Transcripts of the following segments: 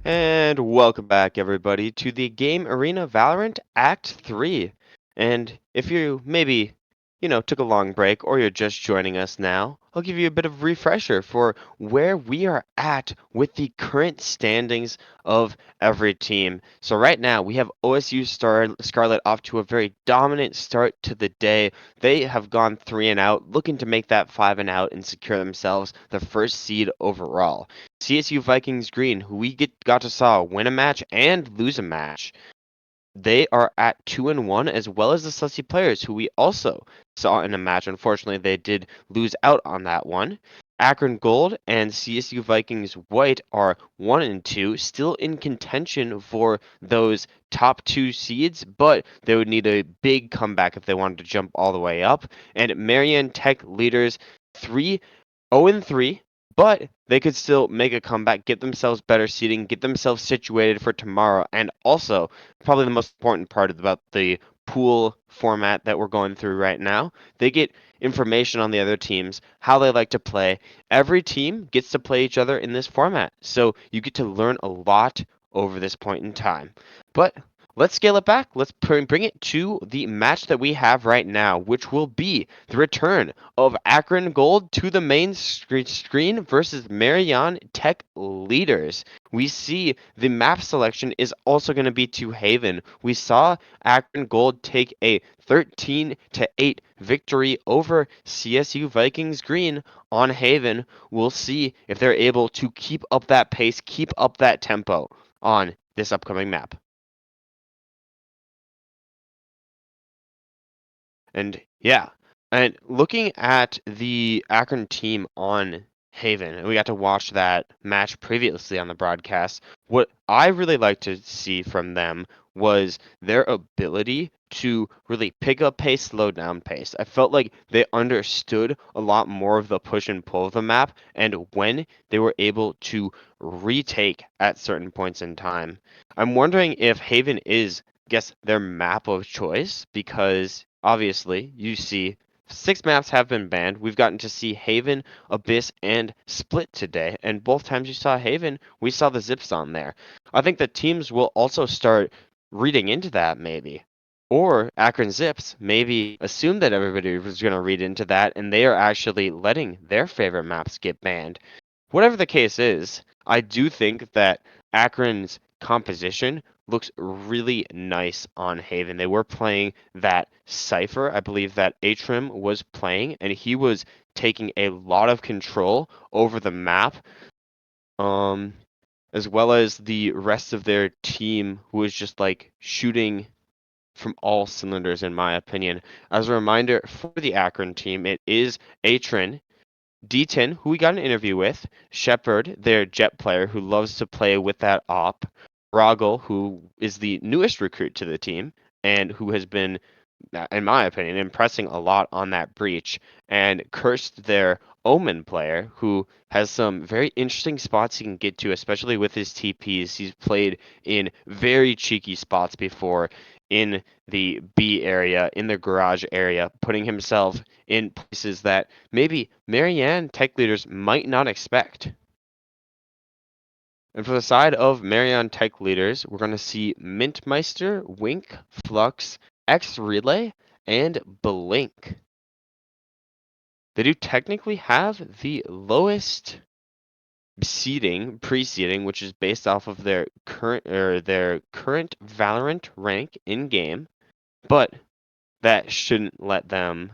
And welcome back, everybody, to the Game Arena Valorant Act 3. And if you maybe, took a long break or you're just joining us now, I'll give you a bit of a refresher for where we are at with the current standings of every team. So right now, we have OSU Scarlet off to a very dominant start to the day. They have gone 3 and out, looking to make that 5 and out and secure themselves the first seed overall. CSU Vikings Green, who we got to saw win a match and lose a match. They are at 2 and 1, as well as the Sussy Players, who we also saw in a match. Unfortunately, they did lose out on that one. Akron Gold and CSU Vikings White are 1 and 2, still in contention for those top 2 seeds, but they would need a big comeback if they wanted to jump all the way up. And Marion Tech Leaders 0 and 3, but they could still make a comeback, get themselves better seating, get themselves situated for tomorrow, and also probably the most important part about the pool format that we're going through right now, they get information on the other teams, how they like to play. Every team gets to play each other in this format, so you get to learn a lot over this point in time. But let's scale it back. Let's bring it to the match that we have right now, which will be the return of Akron Gold to the main screen versus Marion Tech Leaders. We see the map selection is also going to be to Haven. We saw Akron Gold take a 13-8 victory over CSU Vikings Green on Haven. We'll see if they're able to keep up that pace, keep up that tempo on this upcoming map. And yeah, and looking at the Akron team on Haven, and we got to watch that match previously on the broadcast. What I really liked to see from them was their ability to really pick up pace, slow down pace. I felt like they understood a lot more of the push and pull of the map, and when they were able to retake at certain points in time. I'm wondering if Haven is guess their map of choice because obviously you see 6 maps have been banned. We've gotten to see Haven, Abyss, and Split today, and both times you saw Haven, we saw the zips on there. I think the teams will also start reading into that maybe. Or Akron Zips maybe assume that everybody was going to read into that and they are actually letting their favorite maps get banned. Whatever the case is, I do think that Akron's composition looks really nice on Haven. They were playing that Cypher. I believe that Atrim was playing, and he was taking a lot of control over the map, um, as well as the rest of their team, who was just like shooting from all cylinders, in my opinion. As a reminder for the Akron team, it is Atrin, D10, who we got an interview with, Shepard, their jet player who loves to play with that op, Rogel, who is the newest recruit to the team and who has been, in my opinion, impressing a lot on that breach, and Cursed, their Omen player, who has some very interesting spots he can get to, especially with his TPs. He's played in very cheeky spots before in the B area, in the garage area, putting himself in places that maybe Marianne tech leaders might not expect. And for the side of Marion Tech Leaders, we're going to see Mintmeister, Wink, Flux, X Relay, and Blink. They do technically have the lowest seeding, pre-seeding, which is based off of their current Valorant rank in game, but that shouldn't let them,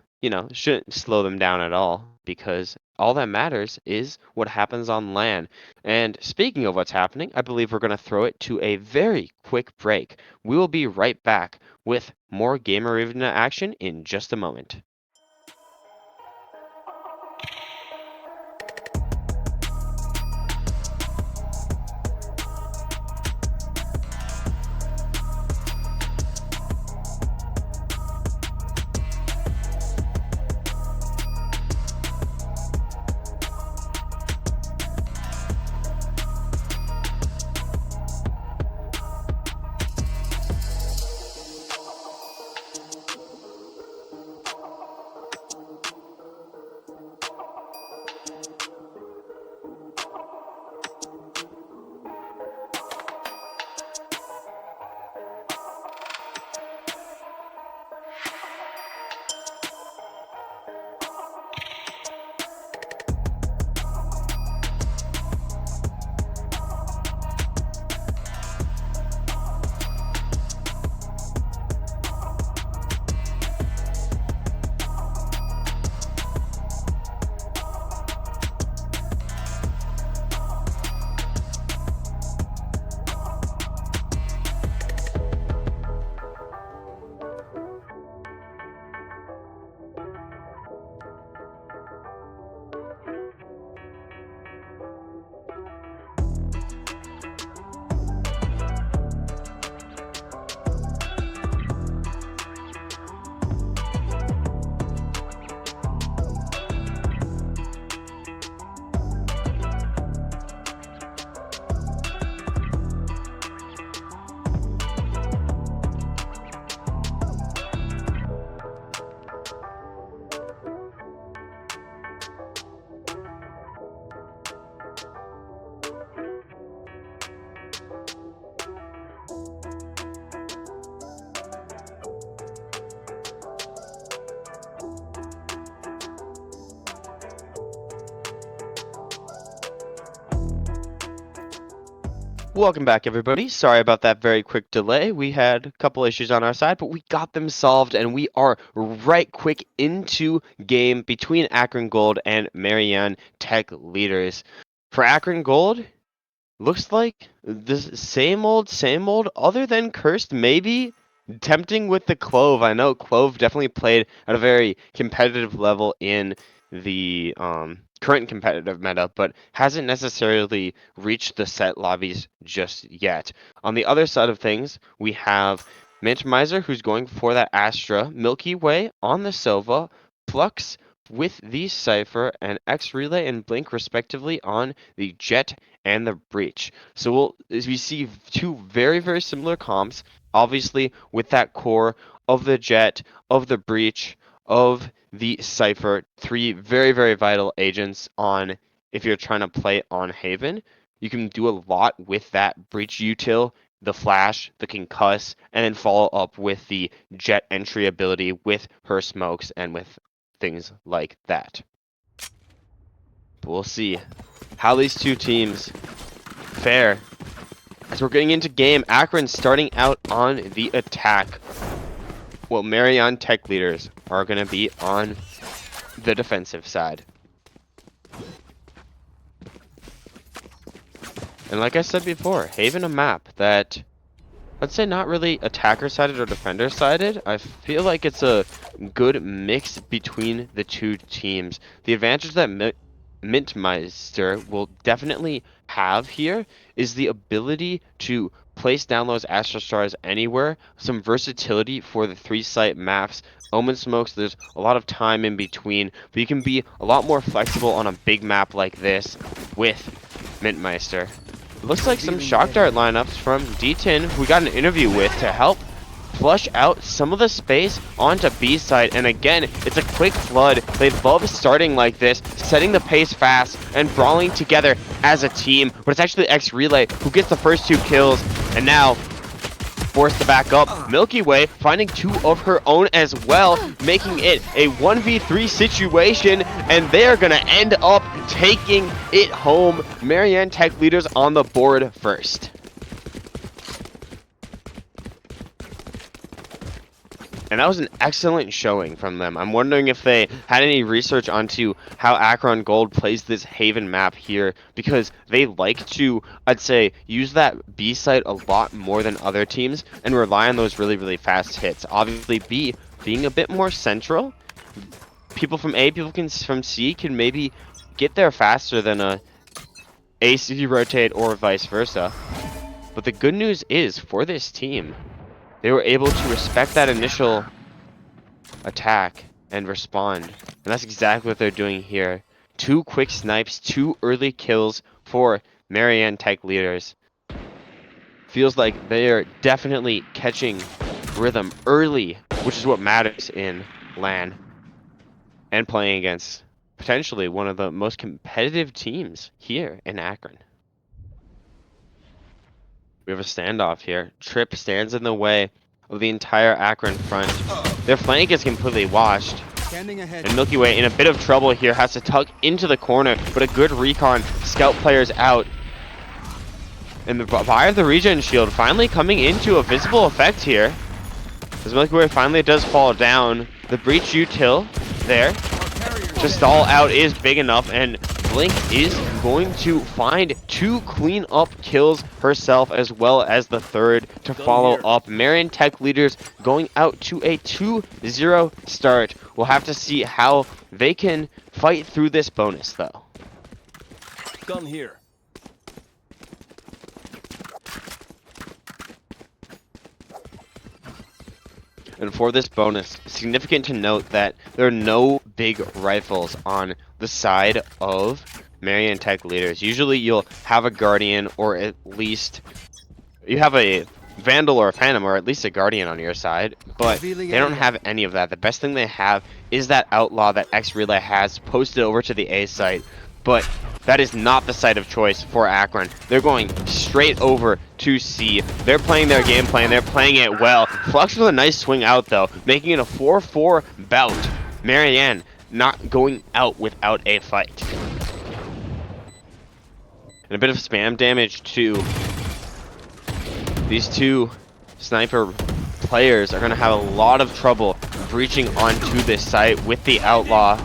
shouldn't slow them down at all because all that matters is what happens on LAN. And speaking of what's happening, I believe we're going to throw it to a very quick break. We will be right back with more Game Arena action in just a moment. Welcome back, everybody. Sorry about that very quick delay. We had a couple issues on our side, but we got them solved, and we are right quick into game between Akron Gold and Marion Tech Leaders. For Akron Gold, looks like the same old, other than Cursed, maybe tempting with the Clove. I know Clove definitely played at a very competitive level in the current competitive meta, but hasn't necessarily reached the set lobbies just yet. On the other side of things, we have Mint Miser, who's going for that Astra, Milky Way on the Sova, Flux with the Cypher, and X Relay and Blink respectively on the Jet and the Breach. So as we see two very similar comps, obviously with that core of the Jet, of the Breach, of the Cypher, three very vital agents on if you're trying to play on Haven. You can do a lot with that Breach util, the Flash, the Concuss, and then follow up with the Jet entry ability with her smokes and with things like that. But we'll see how these two teams fare as we're getting into game. Akron starting out on the attack. Well, Marion Tech Leaders are going to be on the defensive side. And like I said before, Haven a map that, let's say, not really attacker-sided or defender-sided. I feel like it's a good mix between the two teams. The advantage that Mintmeister will definitely have here is the ability to place down those Astro Stars anywhere, some versatility for the 3-site maps. Omen Smokes, there's a lot of time in between, but you can be a lot more flexible on a big map like this with Mintmeister. It looks like some Shock Dart lineups from D10, who we got an interview with to help flush out some of the space onto B side. And again, it's a quick flood. They love starting like this, setting the pace fast and brawling together as a team. But it's actually X Relay who gets the first 2 kills, and now forced to back up. Milky Way finding 2 of her own as well, making it a 1v3 situation, and they're gonna end up taking it home. Marion Tech Leaders on the board first. And that was an excellent showing from them. I'm wondering if they had any research onto how Akron Gold plays this Haven map here, because they like to, I'd say, use that B site a lot more than other teams and rely on those really fast hits. Obviously, B being a bit more central, people from A, from C can maybe get there faster than a AC rotate or vice versa. But the good news is, for this team, they were able to respect that initial attack and respond. And that's exactly what they're doing here. 2 quick snipes, 2 early kills for Marion Tech Leaders. Feels like they are definitely catching rhythm early, which is what matters in LAN. And playing against potentially one of the most competitive teams here in Akron. We have a standoff here. Trip stands in the way of the entire Akron front. Their flank is completely washed. And Milky Way in a bit of trouble here, has to tuck into the corner, but a good recon. Scout players out. And the buy of the regen shield finally coming into a visible effect here. As Milky Way finally does fall down. The breach util there to stall out is big enough, and Blink is going to find 2 clean up kills herself, as well as the 3rd to follow up. Marion Tech Leaders going out to a 2-0 start. We'll have to see how they can fight through this bonus, though. Gun here. And for this bonus, significant to note that there are no big rifles on the side of Marion Tech Leaders. Usually you'll have a Guardian, or at least you have a Vandal or a Phantom, or at least a Guardian on your side, but they don't have any of that. The best thing they have is that Outlaw that X Relay has posted over to the A site, but that is not the site of choice for Akron. They're going straight over to C. They're playing their game plan. They're playing it well. Flux with a nice swing out, though, making it a 4-4 bout. Marianne not going out without a fight. And a bit of spam damage to These two sniper players are going to have a lot of trouble breaching onto this site with the Outlaw.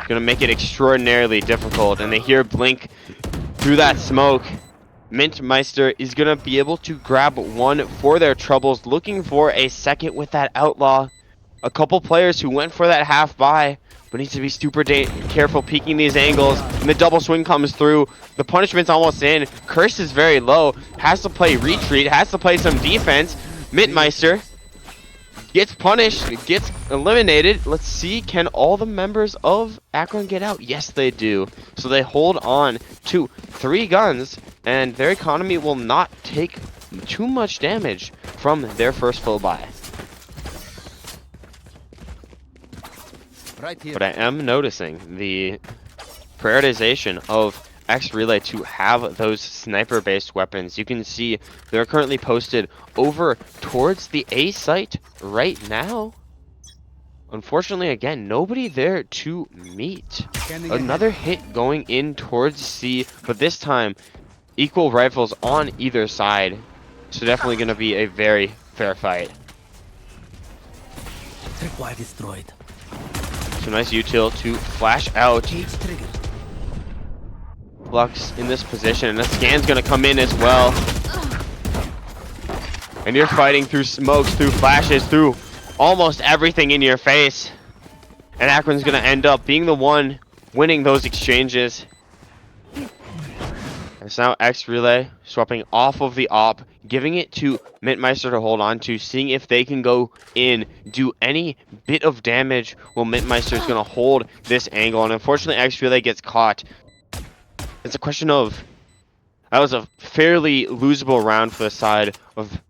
Going to make it extraordinarily difficult, and they hear Blink through that smoke. Mintmeister is going to be able to grab one for their troubles, looking for a second with that Outlaw. A couple players who went for that half buy, but needs to be super careful peeking these angles. And the double swing comes through. The punishment's almost in. Curse is very low. Has to play retreat. Has to play some defense. Mintmeister gets punished. Gets eliminated. Let's see, can all the members of Akron get out? Yes, they do. So they hold on to 3 guns, and their economy will not take too much damage from their first full buy. Right here. But I am noticing the prioritization of X Relay to have those sniper-based weapons. You can see they're currently posted over towards the A site right now. Unfortunately, again, nobody there to meet. Another hit going in towards C, but this time, equal rifles on either side. So definitely going to be a very fair fight. Tripwire destroyed. So nice util to flash out. Flux in this position, and the scan's gonna come in as well. And you're fighting through smokes, through flashes, through almost everything in your face. And Akron's gonna end up being the one winning those exchanges. It's now X Relay swapping off of the op, giving it to Mintmeister to hold on to, seeing if they can go in, do any bit of damage while Mintmeister is going to hold this angle. And unfortunately, X Relay gets caught. It's a question of, that was a fairly losable round for the side of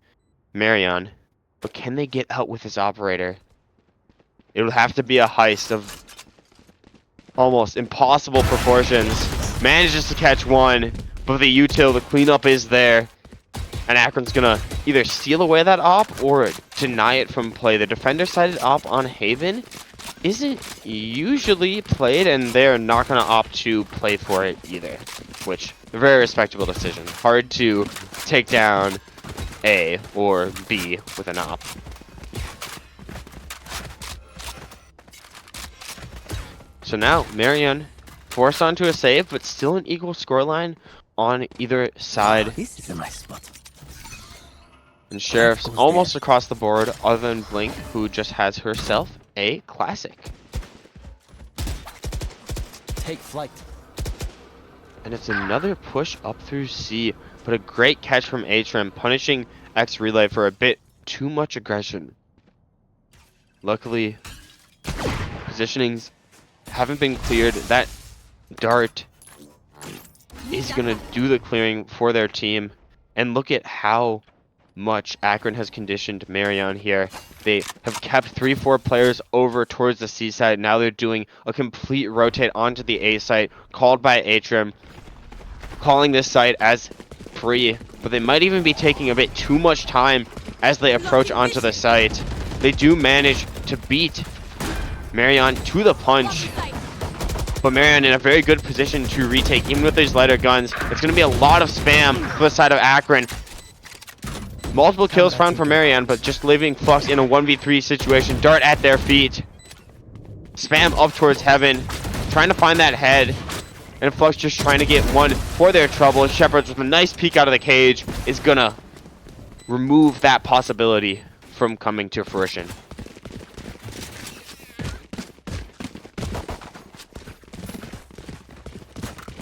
Marion, but can they get out with this operator? It would have to be a heist of almost impossible proportions. Manages to catch one. But the util, the cleanup is there. And Akron's gonna either steal away that op or deny it from play. The defender-sided op on Haven isn't usually played, and they're not gonna opt to play for it either. Which, a very respectable decision. Hard to take down A or B with an op. So now, Marion forced onto a save, but still an equal scoreline on either side. This is a nice spot. And Sheriff's almost across the board, other than Blink, who just has herself a classic. Take flight. And it's another push up through C, but a great catch from Atrim, punishing X Relay for a bit too much aggression. Luckily, positionings haven't been cleared. That dart is going to do the clearing for their team. And look at how much Akron has conditioned Marion here. They have kept 3-4 players over towards the C side. Now they're doing a complete rotate onto the A site, called by Atrim, calling this site as free. But they might even be taking a bit too much time as they approach onto the site. They do manage to beat Marion to the punch. But Marion in a very good position to retake, even with these lighter guns. It's going to be a lot of spam for the side of Akron. Multiple kills found for Marion, but just leaving Flux in a 1v3 situation. Dart at their feet. Spam up towards Heaven, trying to find that head. And Flux just trying to get one for their trouble. Shepherds with a nice peek out of the cage is going to remove that possibility from coming to fruition.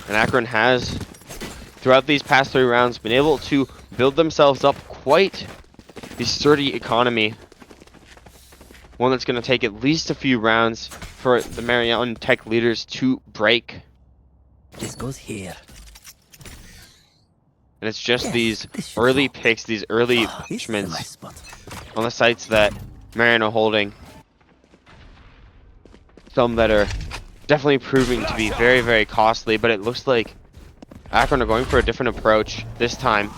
And Akron has, throughout these past 3 rounds, been able to build themselves up quite a sturdy economy. One that's going to take at least a few rounds for the Marion tech leaders to break. This goes here. And it's just these early picks, these early punishments on the sites that Marion are holding. Some that are definitely proving to be very, very costly, but it looks like Akron are going for a different approach this time.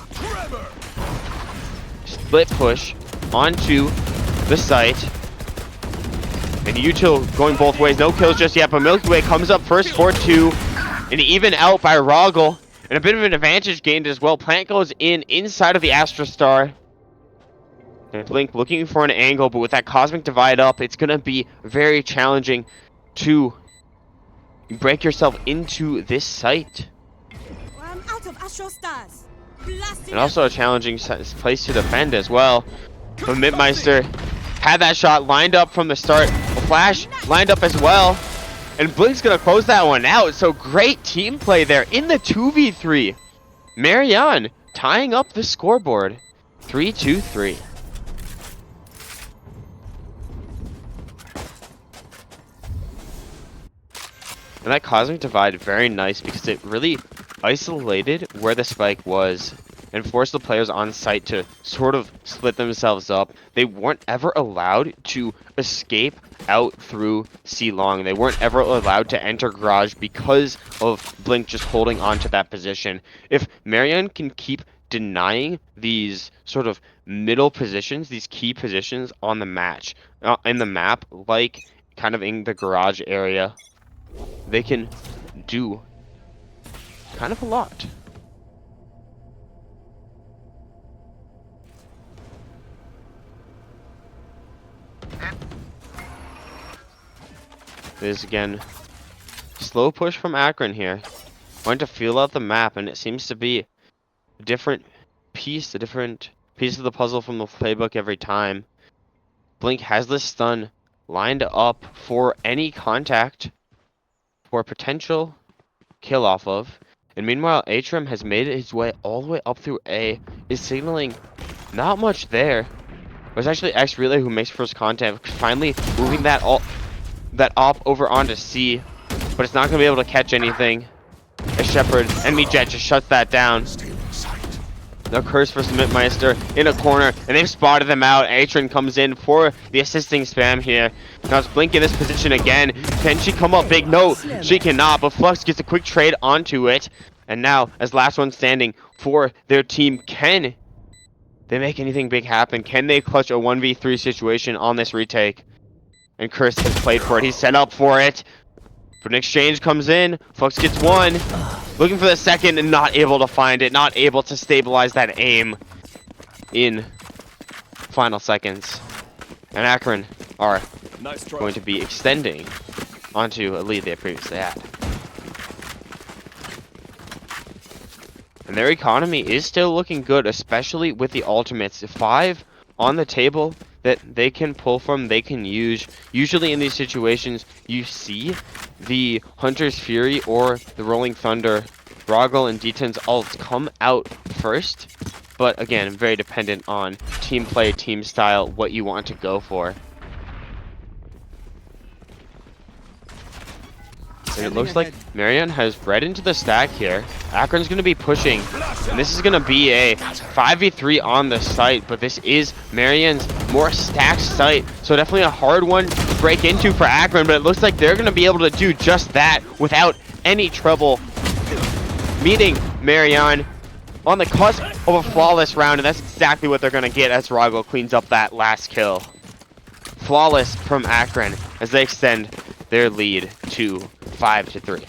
Split push onto the site. And util going both ways. No kills just yet, but Milky Way comes up first for 2. And even out by Roggle. And a bit of an advantage gained as well. Plant goes inside of the Astra Star. And Blink looking for an angle, but with that Cosmic Divide up, it's going to be very challenging to break yourself into this site. I'm out of Astro Stars. And also a challenging place to defend as well. But Midmeister had that shot lined up from the start. A flash lined up as well. And Blink's going to close that one out. So great team play there in the 2v3. Marion tying up the scoreboard. 3-2-3. And that Cosmic Divide, very nice because it really isolated where the spike was and forced the players on site to sort of split themselves up. They weren't ever allowed to escape out through C-Long. They weren't ever allowed to enter Garage because of Blink just holding on to that position. If Marion can keep denying these sort of middle positions, these key positions on the match, in the map, like kind of in the Garage area, they can do kind of a lot. There's again slow push from Akron here. Wanting to feel out the map, and it seems to be a different piece of the puzzle from the playbook every time. Blink has this stun lined up for any contact for a potential kill off of. And meanwhile, Atrim has made his way all the way up through A, is signaling not much there. It was actually X Relay who makes first contact, finally moving that op over onto C, but it's not going to be able to catch anything. A Shepard, enemy jet just shuts that down. The curse for Smithmeister in a corner, and they've spotted them out. Atron comes in for the assisting spam here. Now it's Blink in this position again. Can she come up big? No, she cannot, but Flux gets a quick trade onto it. And now, as last one standing for their team, can they make anything big happen? Can they clutch a 1v3 situation on this retake? And Curse has played for it. He's set up for it. But an exchange comes in. Flux gets one. Looking for the second and not able to find it. Not able to stabilize that aim in final seconds. And Akron are going to be extending onto a lead they previously had. And their economy is still looking good, especially with the ultimates. 5 on the table that they can pull from, they can use. Usually in these situations, you see the Hunter's Fury or the Rolling Thunder, Roggle and D10's ults come out first. But again, very dependent on team play, team style, what you want to go for. And it looks like Marion has bred into the stack here. Akron's going to be pushing, and this is going to be a 5v3 on the site, but this is Marion's more stacked site, so definitely a hard one to break into for Akron, but it looks like they're going to be able to do just that without any trouble, meeting Marion on the cusp of a flawless round, and that's exactly what they're going to get as Roggle cleans up that last kill. Flawless from Akron as they extend their lead to 5-3.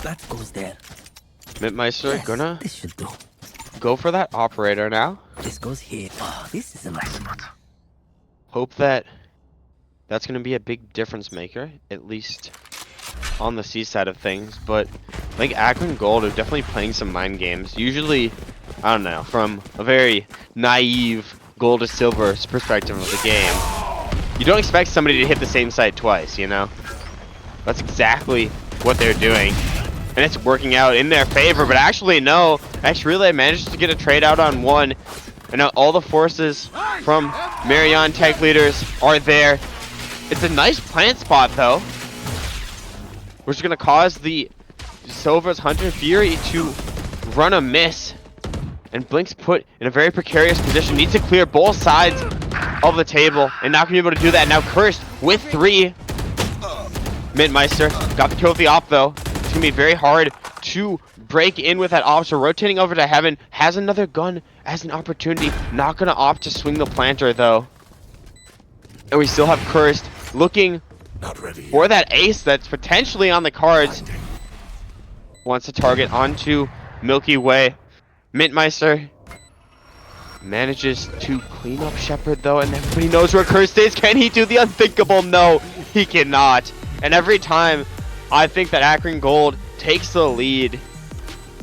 That goes there. Midmeister Yes, gonna this should do. go for that operator now. This goes here. Oh, this is a nice spot. Hope that that's gonna be a big difference maker, at least on the C side of things. But I think Akron Gold are definitely playing some mind games. Usually, I don't know, from a very naive gold to silver perspective of the game, you don't expect somebody to hit the same site twice, you know? That's exactly what they're doing. And it's working out in their favor, but actually no. X Relay manages to get a trade out on one. And now all the forces from Marion tech leaders are there. It's a nice plant spot though, which is going to cause the Silver's Hunter Fury to run a miss. And Blink's put in a very precarious position. Needs to clear both sides of the table and not going to be able to do that. Now Cursed with 3. Midmeister got the kill with the op though. It's going to be very hard to break in with that op, so rotating over to heaven, has another gun as an opportunity. Not gonna opt to swing the planter though. And we still have Cursed looking for that ace that's potentially on the cards. Wants to target onto Milky Way. Mintmeister manages to clean up Shepard though, and everybody knows where Cursed is. Can he do the unthinkable? No, he cannot. And every time I think that Akron Gold takes the lead,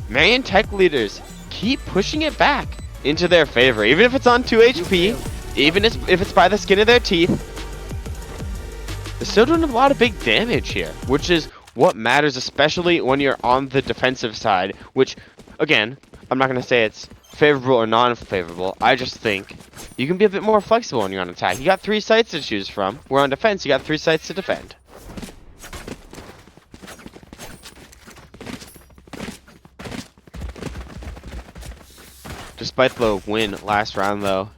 Marion Tech leaders keep pushing it back into their favor. Even if it's on 2 HP, even if it's by the skin of their teeth, they're still doing a lot of big damage here, which is what matters, especially when you're on the defensive side, which, again, I'm not going to say it's favorable or non-favorable. I just think you can be a bit more flexible when you're on attack. You got 3 sites to choose from. We're on defense, you got 3 sites to defend. Despite the win last round, though,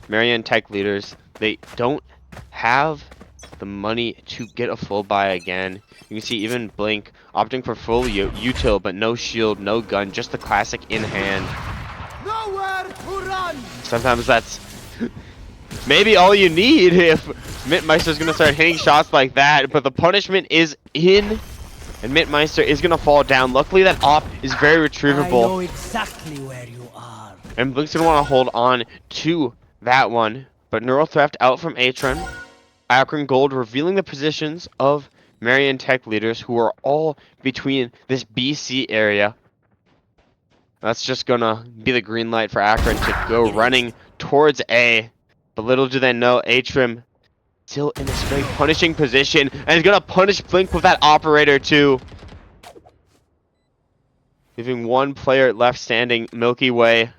Marion Tech leaders, they don't have the money to get a full buy again. You can see even Blink opting for full util, but no shield, no gun, just the classic in hand. Nowhere to run. Sometimes that's maybe all you need if Mintmeister's gonna start hitting shots like that, but the punishment is in, and Mintmeister is gonna fall down. Luckily, that op is very retrievable. I know exactly where you are. And Blink's gonna want to hold on to that one. But Neural Theft out from Akron. Akron Gold revealing the positions of Marion Tech leaders who are all between this BC area. That's just gonna be the green light for Akron to go running towards A. But little do they know, Atrim still in this very punishing position, and he's gonna punish Blink with that operator too. Leaving one player left standing, Milky Way.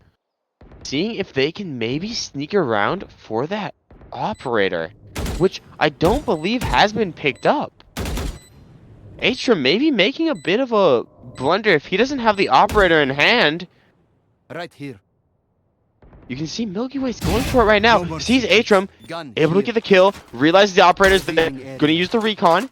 Seeing if they can maybe sneak around for that operator, which I don't believe has been picked up. Atrim maybe making a bit of a blunder if he doesn't have the operator in hand. Right here. You can see Milky Way's going for it right now. Sees Atrim, Gun able to here. get the kill, realizes the operator's there, gonna use the recon.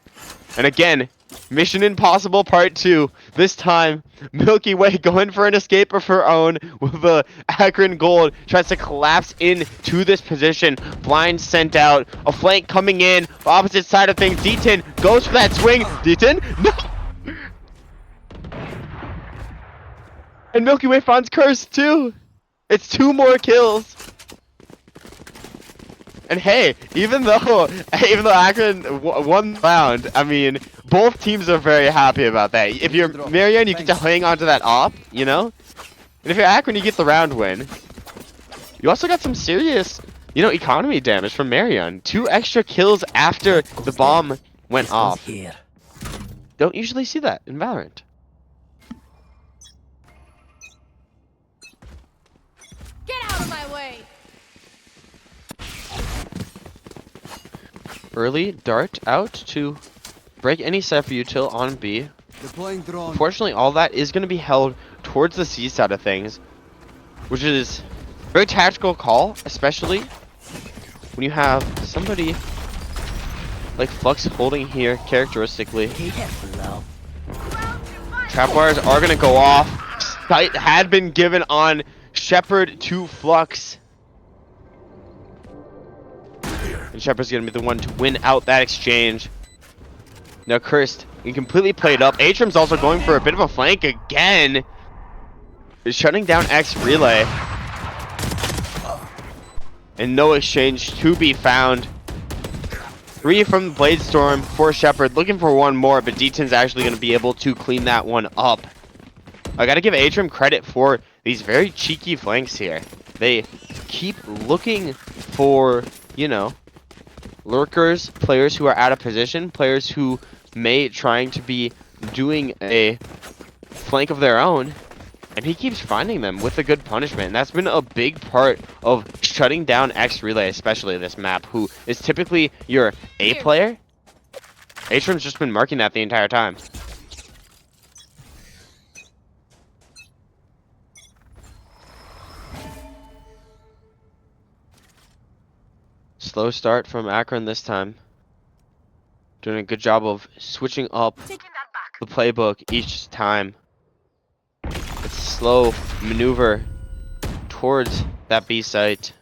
And again, Mission Impossible Part 2. This time, Milky Way going for an escape of her own with the Akron Gold. Tries to collapse into this position. Blind sent out. A flank coming in. Opposite side of things. D10 goes for that swing. D10? No! And Milky Way finds Curse too. It's 2 more kills. And hey, even though Akron won the round, I mean, both teams are very happy about that. If you're Marion, you get to hang on to that op, you know? And if you're Akron, you get the round win. You also got some serious, you know, economy damage from Marion. 2 extra kills after the bomb went off. Here. Don't usually see that in Valorant. Get out of my way! Early dart out to break any set for util on B. Deploying drone. Unfortunately, all that is going to be held towards the C side of things, which is a very tactical call, especially when you have somebody like Flux holding here characteristically. Be careful now. Trap wires are going to go off. Sight had been given on Shepard to Flux. And Shepard's going to be the one to win out that exchange. Now Cursed, he completely played up. Atrim's also going for a bit of a flank again. He's shutting down X relay. And no exchange to be found. 3 from the Blade Storm for Shepard. Looking for 1 more, but D10's actually going to be able to clean that one up. I got to give Atrim credit for these very cheeky flanks here. They keep looking for, you know, lurkers, players who are out of position, players who may trying to be doing a flank of their own, and he keeps finding them with a good punishment. And that's been a big part of shutting down X Relay, especially this map, who is typically your A player. Atrim's just been marking that the entire time. Slow start from Akron this time. Doing a good job of switching up the playbook each time. slow maneuver towards that B site.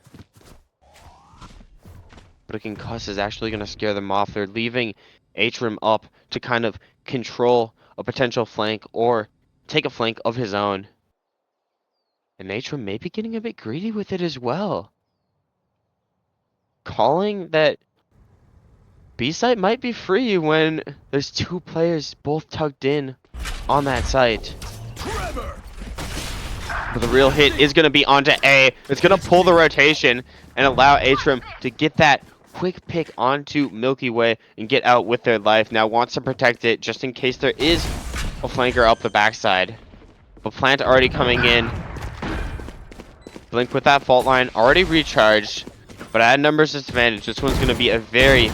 But a concuss is actually going to scare them off. They're leaving Atrim up to kind of control a potential flank or take a flank of his own. And Atrim may be getting a bit greedy with it as well. Calling that B site might be free when there's two players both tucked in on that site. But the real hit is going to be onto A. It's going to pull the rotation and allow Atrim to get that quick pick onto Milky Way and get out with their life. Now wants to protect it just in case there is a flanker up the backside. But Plant already coming in. Blink with that fault line already recharged. But at numbers disadvantage, this one's going to be a very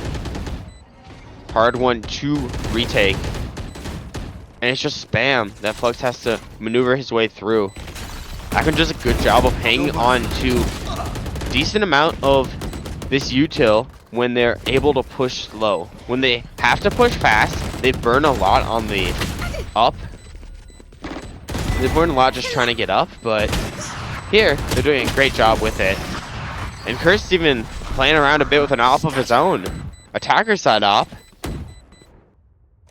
hard one to retake. And it's just spam that Flux has to maneuver his way through. Akron does a good job of hanging on to a decent amount of this util when they're able to push slow. When they have to push fast, they burn a lot on the up. They burn a lot just trying to get up, but here they're doing a great job with it. And Kurt's even playing around a bit with an op of his own. Attacker side op.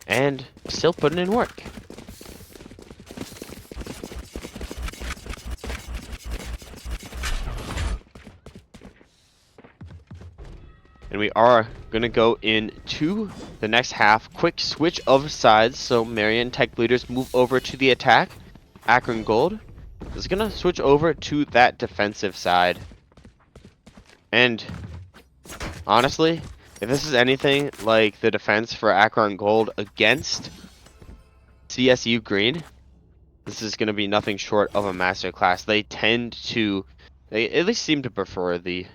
And still putting in work. And we are going to go into the next half. Quick switch of sides. So Marion tech leaders move over to the attack. Akron Gold is going to switch over to that defensive side. And honestly, if this is anything like the defense for Akron Gold against CSU Green, this is going to be nothing short of a masterclass. They at least seem to prefer the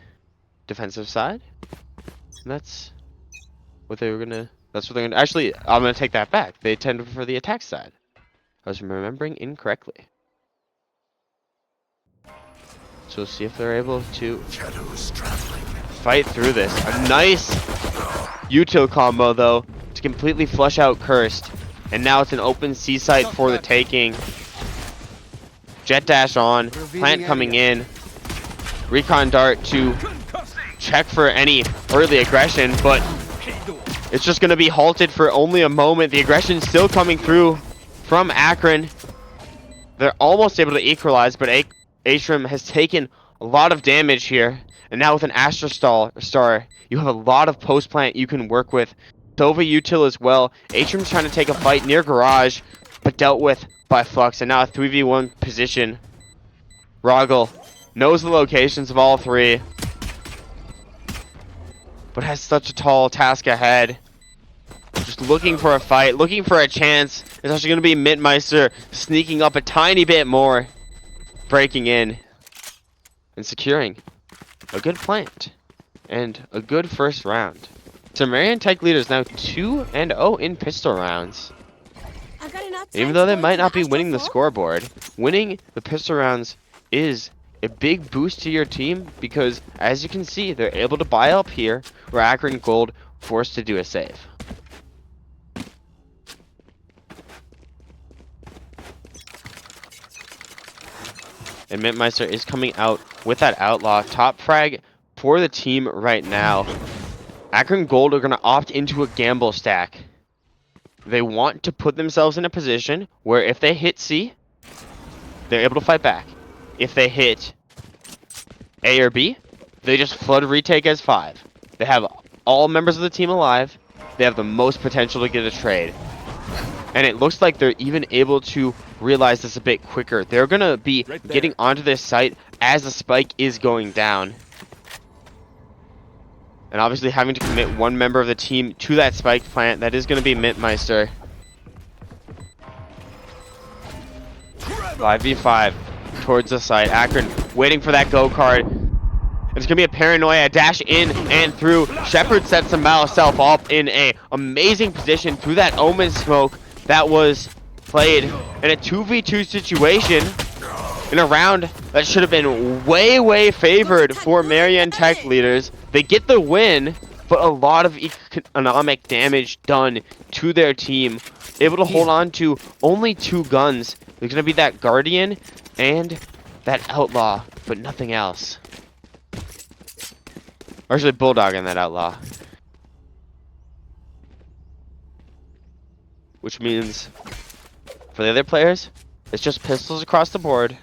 defensive side. And that's what they're gonna. Actually, I'm gonna take that back. They tend to prefer the attack side. I was remembering incorrectly. So we'll see if they're able to fight through this. A nice util combo though to completely flush out Cursed, and now it's an open C site for the taking. Jet dash on. Plant coming in. Recon dart to check for any early aggression, but it's just going to be halted for only a moment. The aggression still coming through from Akron. They're almost able to equalize, but Atrim has taken a lot of damage here. And now with an Astra Star, you have a lot of post plant you can work with. Sova util as well. Atrim's trying to take a fight near garage, but dealt with by Flux. And now a 3v1 position. Roggle knows the locations of all three, but has such a tall task ahead. Just looking for a fight, looking for a chance. It's actually going to be Mintmeister sneaking up a tiny bit more, breaking in and securing a good plant and a good first round. So Marion Tech Leader is now 2-0 in pistol rounds. Even though they might not be winning the scoreboard, winning the pistol rounds is a big boost to your team because, as you can see, they're able to buy up here where Akron Gold forced to do a save. And Mintmeister is coming out with that outlaw. Top frag for the team right now. Akron Gold are going to opt into a gamble stack. They want to put themselves in a position where if they hit C, they're able to fight back. If they hit A or B, they just flood retake as 5. They have all members of the team alive. They have the most potential to get a trade. And it looks like they're even able to realize this a bit quicker. They're going to be getting onto this site as the spike is going down. And obviously having to commit one member of the team to that spike plant. That is going to be Mintmeister. 5v5 towards the site. Akron waiting for that go card. It's going to be a paranoia dash in and through. Shepard sets himself up in a amazing position through that Omen smoke that was played in a 2v2 situation in a round that should have been way favored for Marion Tech Leaders. They get the win, but a lot of economic damage done to their team. Able to hold on to only 2 guns. There's going to be that Guardian and that Outlaw, but nothing else. Or actually, Bulldog and that Outlaw. Which means, for the other players, it's just pistols across the board.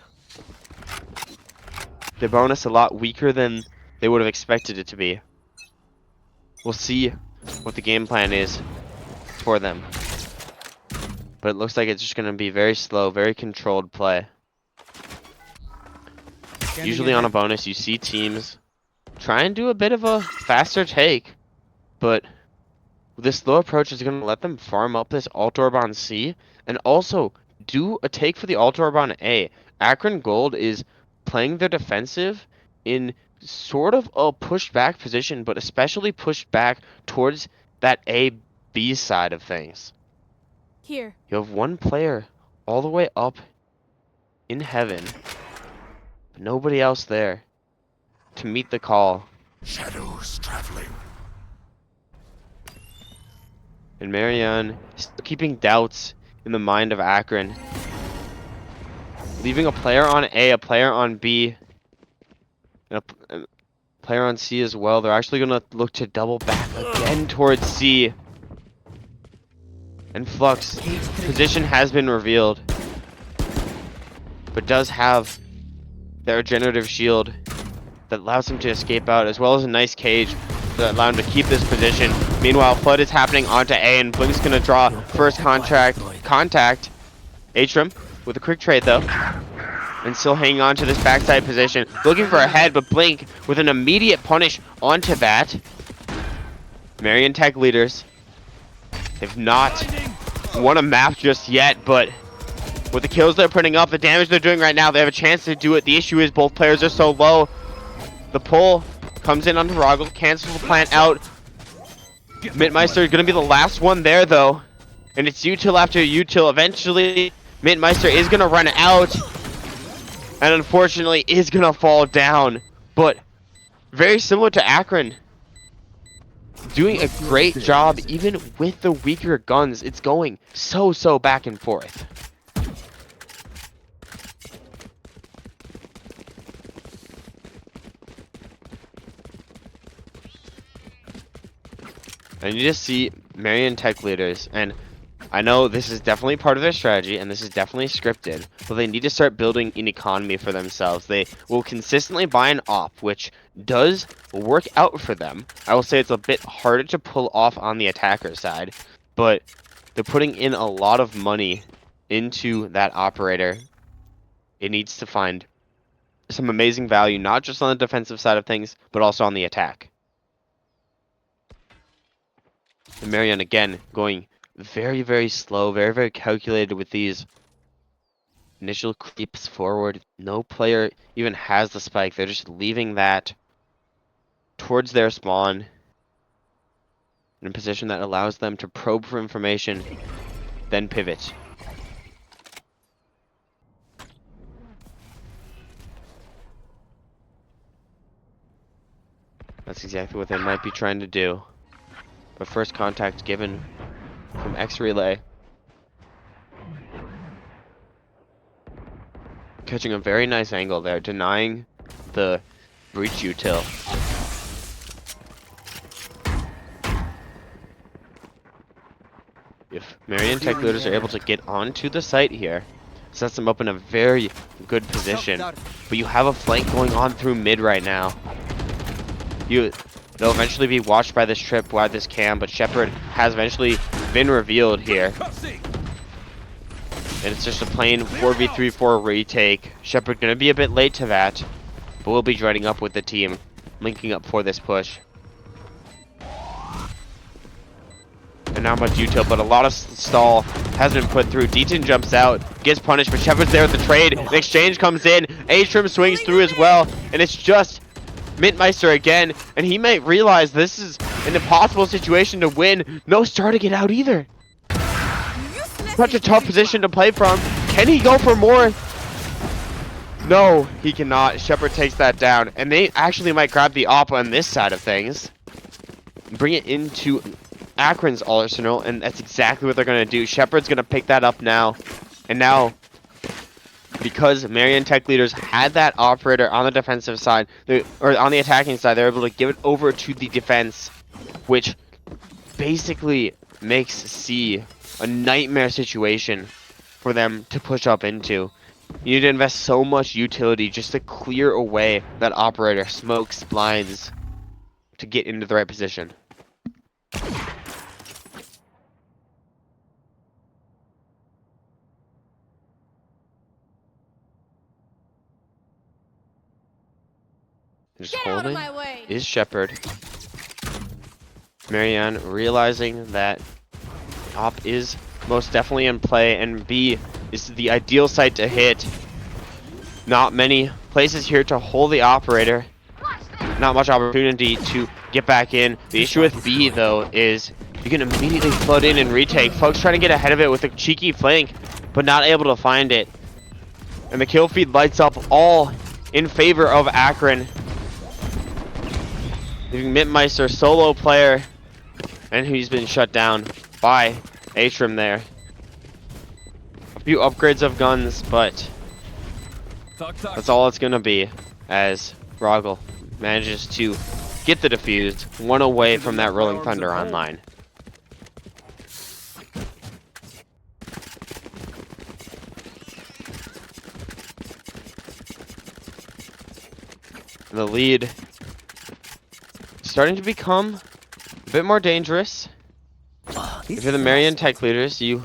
The bonus a lot weaker than they would have expected it to be. We'll see what the game plan is for them. But it looks like it's just going to be very slow, very controlled play. Usually on a bonus, you see teams try and do a bit of a faster take. But this slow approach is going to let them farm up this alt orb on C. And also do a take for the alt orb on A. Akron Gold is playing their defensive in sort of a pushed back position, but especially pushed back towards that A-B side of things. Here. You have one player all the way up in heaven, but nobody else there to meet the call. Shadows traveling. And Marion still keeping doubts in the mind of Akron. Leaving a player on A, a player on B, and a player on C as well. They're actually going to look to double back again towards C. And Flux, position has been revealed, but does have their regenerative shield that allows him to escape out, as well as a nice cage that allow him to keep this position. Meanwhile, Flood is happening onto A, and Blink's gonna draw first contact. Atrum with a quick trade though, and still hanging on to this backside position, looking for a head, but Blink with an immediate punish onto that. Marion Tech leaders. They've not won a map just yet, but with the kills they're putting up, the damage they're doing right now, they have a chance to do it. The issue is both players are so low. The pull comes in onto Roggle, cancels the plant out. Mintmeister going to be the last one there, though. And it's util after util. Eventually, Mintmeister is going to run out. And unfortunately, is going to fall down. But very similar to Akron. Doing a great job, even with the weaker guns. It's going so back and forth. And you just see Marion Tech leaders, and I know this is definitely part of their strategy, and this is definitely scripted, but they need to start building an economy for themselves. They will consistently buy an op, which does work out for them. I will say it's a bit harder to pull off on the attacker side, but they're putting in a lot of money into that operator. It needs to find some amazing value, not just on the defensive side of things, but also on the attack. And Marion again going very slow, very calculated with these initial creeps forward. No player even has the spike. They're just leaving that towards their spawn in a position that allows them to probe for information, then pivot. That's exactly what they might be trying to do. But first contact given from X Relay. Catching a very nice angle there, denying the breach util. If Marion Tech leaders are able to get onto the site here, sets them up in a very good position. But you have a flank going on through mid right now. They'll eventually be watched by this trip, by this cam, but Shepard has eventually been revealed here. And it's just a plain 4v3-4 retake. Shepard gonna be a bit late to that, but we'll be joining up with the team, linking up for this push. And now much util, but a lot of stall has been put through. D10 jumps out, gets punished, but Shepard's there with the trade. The exchange comes in, Atrum swings through as well, and it's just Mintmeister again, and he might realize this is an impossible situation to win. No star to get out either. Such a tough position to play from. Can he go for more? No, he cannot. Shepard takes that down, and they actually might grab the op on this side of things. bring it into Akron's arsenal, and that's exactly what they're going to do. Shepard's going to pick that up now. And now, because Marion Tech Leaders had that operator on the defensive side, or on the attacking side, they're able to give it over to the defense, which basically makes C a nightmare situation for them to push up into. You need to invest so much utility just to clear away that operator, smokes, blinds, to get into the right position. Just Get out of holding my way. is Shepard. Marion realizing that Op is most definitely in play, and B is the ideal site to hit. Not many places here to hold the operator. Not much opportunity to get back in. The issue with B, though, is you can immediately flood in and retake. Folks trying to get ahead of it with a cheeky flank, but not able to find it. And the kill feed lights up all in favor of Akron. Leaving Mintmeister solo player, and he's been shut down by Atrim there. A few upgrades of guns, but that's all it's gonna be, as Rogel manages to get the defused, one away from that Rolling Thunder online. The lead starting to become a bit more dangerous. If you're the Marion Tech Leaders, you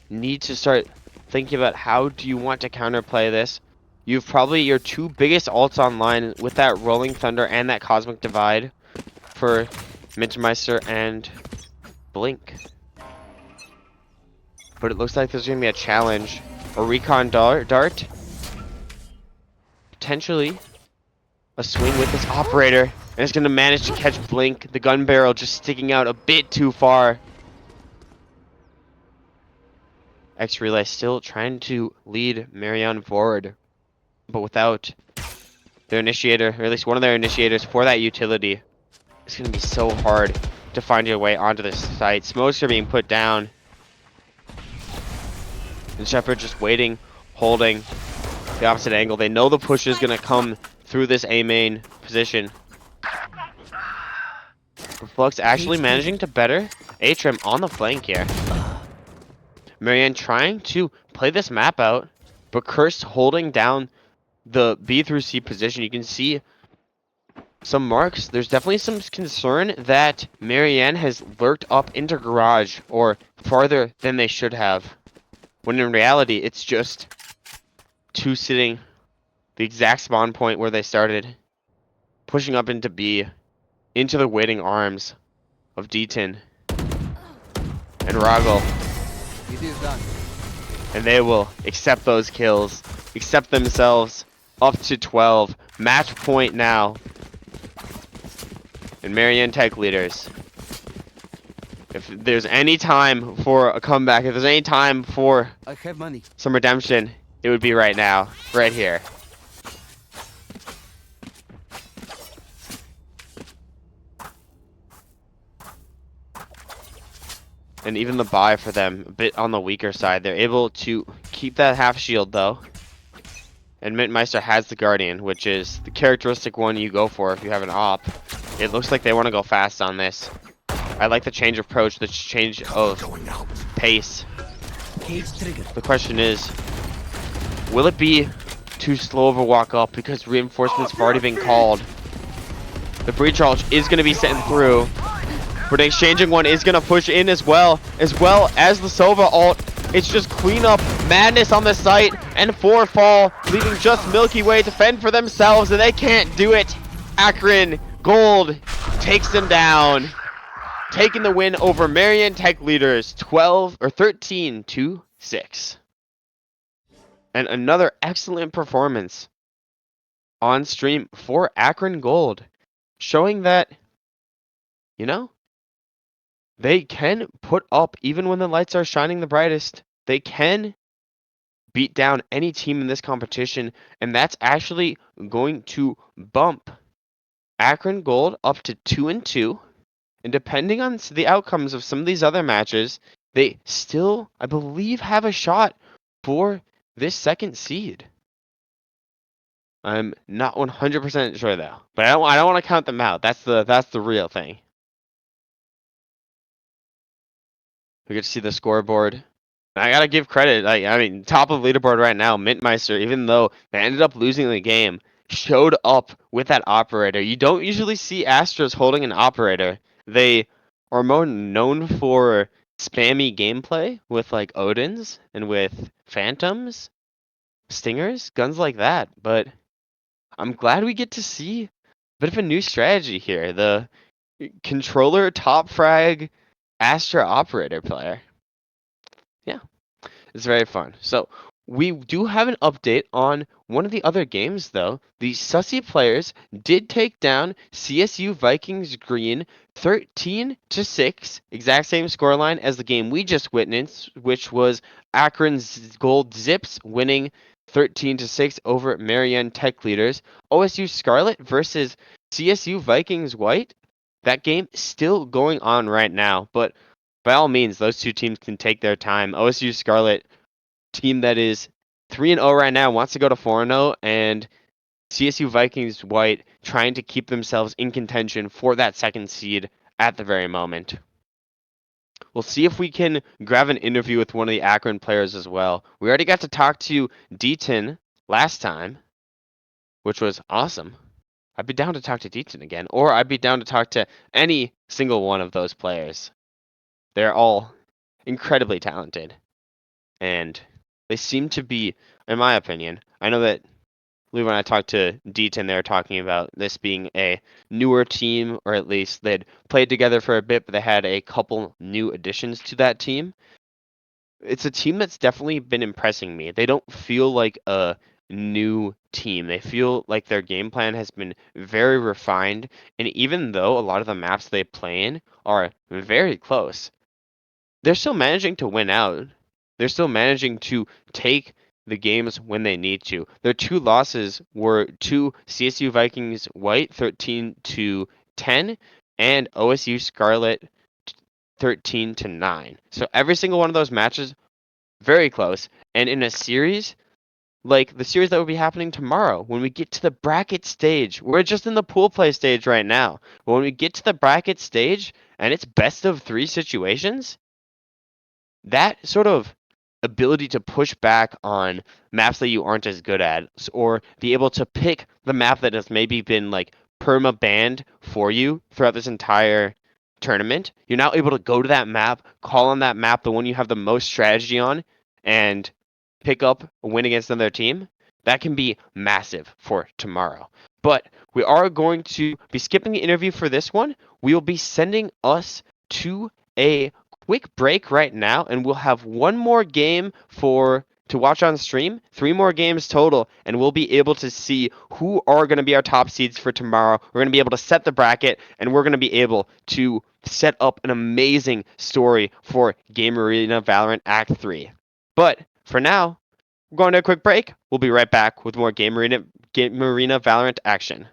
need to start thinking about how do you want to counterplay this. You've probably your two biggest ults online with that Rolling Thunder and that Cosmic Divide for Mintmeister and Blink. But it looks like there's going to be a challenge. A recon dart. Potentially a swing with this operator. And it's going to manage to catch Blink. The gun barrel just sticking out a bit too far. X-Relay still trying to lead Marion forward, but without their initiator, or at least one of their initiators for that utility, it's going to be so hard to find your way onto this site. Smokes are being put down. And Shepard just waiting, holding the opposite angle. They know the push is going to come through this A main position. But Flux actually managing to better Atrim on the flank here. Marion trying to play this map out, but Curse holding down the B through C position. You can see some marks. There's definitely some concern that Marion has lurked up into garage or farther than they should have. When in reality, it's just two sitting the exact spawn point where they started, pushing up into B, into the waiting arms of Deaton and Rogel. It is done. And they will accept those kills, accept themselves up to 12. Match point now. And Marion Tech Leaders, if there's any time for a comeback, if there's any time for I have money. some redemption, it would be right now, right here. And even the buy for them, a bit on the weaker side. They're able to keep that half shield though. And Mintmeister has the Guardian, which is the characteristic one you go for if you have an op. It looks like they want to go fast on this. I like the change of approach, the change of pace. The question is, will it be too slow of a walk up because reinforcements have already been called? The breach arch is going to be sent through. But exchanging one is going to push in as well as the Sova ult. It's just clean up madness on the site, and 4 fall, leaving just Milky Way to fend for themselves, and they can't do it. Akron Gold takes them down, taking the win over Marion Tech Leaders 13-6. And another excellent performance on stream for Akron Gold, showing that, you know, they can put up even when the lights are shining the brightest. They can beat down any team in this competition, and that's actually going to bump Akron Gold up to 2-2 And depending on the outcomes of some of these other matches, they still, I believe, have a shot for this second seed. I'm not 100% sure though, but I don't want to count them out. That's the real thing. We get to see the scoreboard. I gotta give credit. I mean, top of leaderboard right now, Mintmeister. Even though they ended up losing the game, showed up with that operator. You don't usually see Astros holding an operator. They are more known for spammy gameplay with like Odins and with Phantoms, Stingers, guns like that. But I'm glad we get to see a bit of a new strategy here. The controller top frag Astra operator player. Yeah. It's very fun. So we do have an update on one of the other games, though. The Sussy players did take down CSU Vikings Green 13-6, exact same scoreline as the game we just witnessed, which was Akron's Gold Zips winning 13-6 over Marion Tech Leaders. OSU Scarlet versus CSU Vikings White. That game still going on right now, but by all means, those two teams can take their time. OSU Scarlet, team that is 3-0 right now, wants to go to 4-0, and CSU Vikings White trying to keep themselves in contention for that second seed at the very moment. We'll see if we can grab an interview with one of the Akron players as well. We already got to talk to Deaton last time, which was awesome. I'd be down to talk to Deaton again, or I'd be down to talk to any single one of those players. They're all incredibly talented, and they seem to be, in my opinion, I know that when I talked to Deaton, they were talking about this being a newer team, or at least they'd played together for a bit, but they had a couple new additions to that team. It's a team that's definitely been impressing me. They don't feel like a new team. They feel like their game plan has been very refined, and even though a lot of the maps they play in are very close, they're still managing to win out. They're still managing to take the games when they need to. Their two losses were to CSU Vikings White 13-10 and OSU Scarlet 13-9. So every single one of those matches very close. And in a series like the series that will be happening tomorrow, when we get to the bracket stage, we're just in the pool play stage right now. But when we get to the bracket stage and it's best of 3 situations, that sort of ability to push back on maps that you aren't as good at, or be able to pick the map that has maybe been like perma banned for you throughout this entire tournament, you're now able to go to that map, call on that map, the one you have the most strategy on, and pick up a win against another team. That can be massive for tomorrow. But we are going to be skipping the interview for this one. We will be sending us to a quick break right now, and we'll have one more game to watch on stream, 3 more games total, and we'll be able to see who are going to be our top seeds for tomorrow. We're going to be able to set the bracket, and we're going to be able to set up an amazing story for Game Arena Valorant Act 3. But for now, we're going to a quick break. We'll be right back with more Game Arena Valorant action.